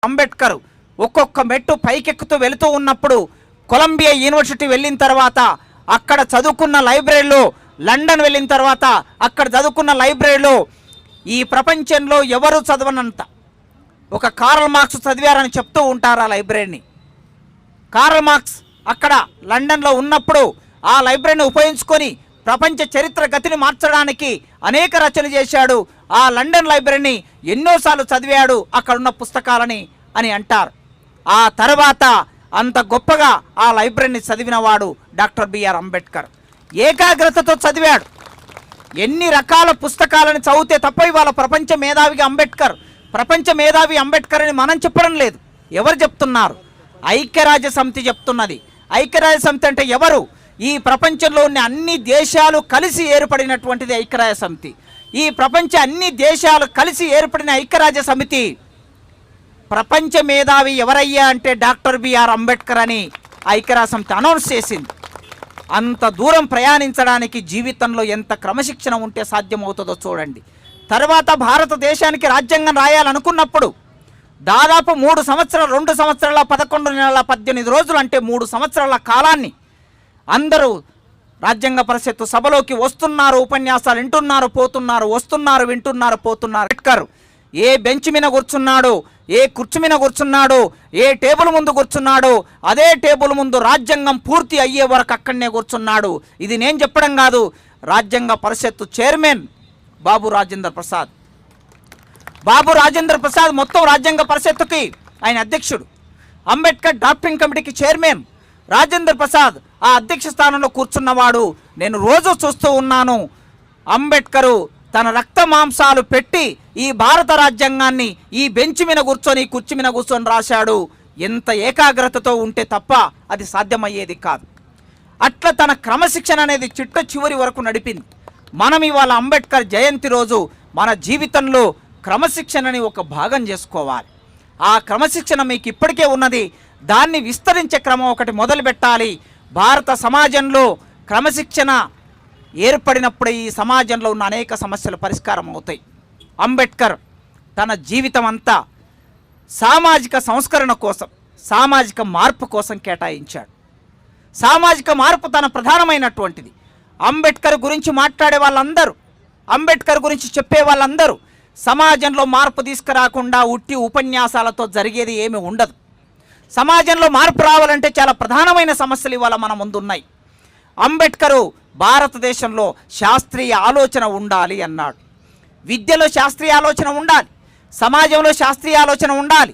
అంబేద్కర్ ఒక్కొక్క మెట్టు పైకెక్కుతూ వెళుతూ ఉన్నప్పుడు కొలంబియా యూనివర్సిటీ వెళ్ళిన తర్వాత అక్కడ చదువుకున్న లైబ్రరీలో, లండన్ వెళ్ళిన తర్వాత అక్కడ చదువుకున్న లైబ్రరీలో ఈ ప్రపంచంలో ఎవరు చదవనంత ఒక కార్ల్ మార్క్స్ చదివారని చెప్తూ ఉంటారు ఆ లైబ్రరీని. కార్ల్ మార్క్స్ అక్కడ లండన్లో ఉన్నప్పుడు ఆ లైబ్రరీని ఉపయోగించుకొని ప్రపంచ చరిత్ర గతిని మార్చడానికి అనేక రచనలు చేశాడు. ఆ లండన్ లైబ్రరీని ఎన్నోసార్లు చదివాడు అక్కడున్న పుస్తకాలని అని అంటారు. ఆ తర్వాత అంత గొప్పగా ఆ లైబ్రరీని చదివినవాడు డాక్టర్ బిఆర్ అంబేద్కర్. ఏకాగ్రతతో చదివాడు. ఎన్ని రకాల పుస్తకాలను చదివితే తప్ప ఇవాళ ప్రపంచ మేధావిగా అంబేద్కర్, ప్రపంచ మేధావి అంబేద్కర్ అని మనం చెప్పడం లేదు. ఎవరు చెప్తున్నారు? ఐక్యరాజ్య సమితి చెప్తున్నది. ఐక్యరాజ్య సమితి అంటే ఎవరు? ఈ ప్రపంచంలో ఉన్న అన్ని దేశాలు కలిసి ఏర్పడినటువంటిది ఐక్యరాజ్య సమితి. ఈ ప్రపంచ అన్ని దేశాలు కలిసి ఏర్పడిన ఐక్యరాజ్య సమితి ప్రపంచ మేధావి ఎవరయ్యా అంటే డాక్టర్ బిఆర్ అంబేద్కర్ అని ఐక్యరాజ్య సమితి అనౌన్స్ చేసింది. అంత దూరం ప్రయాణించడానికి జీవితంలో ఎంత క్రమశిక్షణ ఉంటే సాధ్యమవుతుందో చూడండి. తర్వాత భారతదేశానికి రాజ్యాంగం రాయాలనుకున్నప్పుడు దాదాపు 3 సంవత్సరాలు, 2 సంవత్సరాల 11 నెలల 18 రోజులు అంటే 3 సంవత్సరాల కాలాన్ని అందరూ రాజ్యాంగ పరిషత్తు సభలోకి వస్తున్నారు, ఉపన్యాసాలు వింటున్నారు, పోతున్నారు, వస్తున్నారు, వింటున్నారు, పోతున్నారు. అంబేద్కర్ ఏ బెంచ్ మీద కూర్చున్నాడు, ఏ కుర్చీ మీద కూర్చున్నాడు, ఏ టేబుల్ ముందు కూర్చున్నాడు, అదే టేబుల్ ముందు రాజ్యాంగం పూర్తి అయ్యే వరకు అక్కడనే కూర్చున్నాడు. ఇది నేను చెప్పడం కాదు, రాజ్యాంగ పరిషత్తు చైర్మన్ బాబు రాజేంద్ర ప్రసాద్. బాబు రాజేంద్ర ప్రసాద్ మొత్తం రాజ్యాంగ పరిషత్తుకి ఆయన అధ్యక్షుడు. అంబేద్కర్ డ్రాఫ్టింగ్ కమిటీకి చైర్మన్ రాజేంద్ర ప్రసాద్ ఆ అధ్యక్ష స్థానంలో కూర్చున్నవాడు. నేను రోజు చూస్తూ ఉన్నాను, అంబేద్కరు తన రక్త మాంసాలు పెట్టి ఈ భారత రాజ్యాంగాన్ని ఈ బెంచ్ మీద కూర్చొని, కుర్చీ మీద కూర్చొని రాశాడు. ఎంత ఏకాగ్రతతో ఉంటే తప్ప అది సాధ్యమయ్యేది కాదు. అట్లా తన క్రమశిక్షణ అనేది చిట్ట చివరి వరకు నడిపింది. మనం ఇవాళ అంబేద్కర్ జయంతి రోజు మన జీవితంలో క్రమశిక్షణని ఒక భాగం చేసుకోవాలి. ఆ క్రమశిక్షణ మీకు ఇప్పటికే ఉన్నది, దాన్ని విస్తరించే క్రమం ఒకటి మొదలు పెట్టాలి. భారత సమాజంలో క్రమశిక్షణ ఏర్పడినప్పుడే ఈ సమాజంలో ఉన్న అనేక సమస్యలు పరిష్కారం అవుతాయి. అంబేద్కర్ తన జీవితం అంతా సామాజిక సంస్కరణ కోసం, సామాజిక మార్పు కోసం కేటాయించాడు. సామాజిక మార్పు తన ప్రధానమైనటువంటిది. అంబేద్కర్ గురించి మాట్లాడే వాళ్ళందరూ, అంబేద్కర్ గురించి చెప్పే వాళ్ళందరూ సమాజంలో మార్పు తీసుకురాకుండా ఉట్టి ఉపన్యాసాలతో జరిగేది ఏమీ ఉండదు. సమాజంలో మార్పు రావాలంటే చాలా ప్రధానమైన సమస్యలు ఇవాళ మన ముందు ఉన్నాయి. అంబేద్కరు భారతదేశంలో శాస్త్రీయ ఆలోచన ఉండాలి అన్నాడు. విద్యలో శాస్త్రీయ ఆలోచన ఉండాలి, సమాజంలో శాస్త్రీయ ఆలోచన ఉండాలి.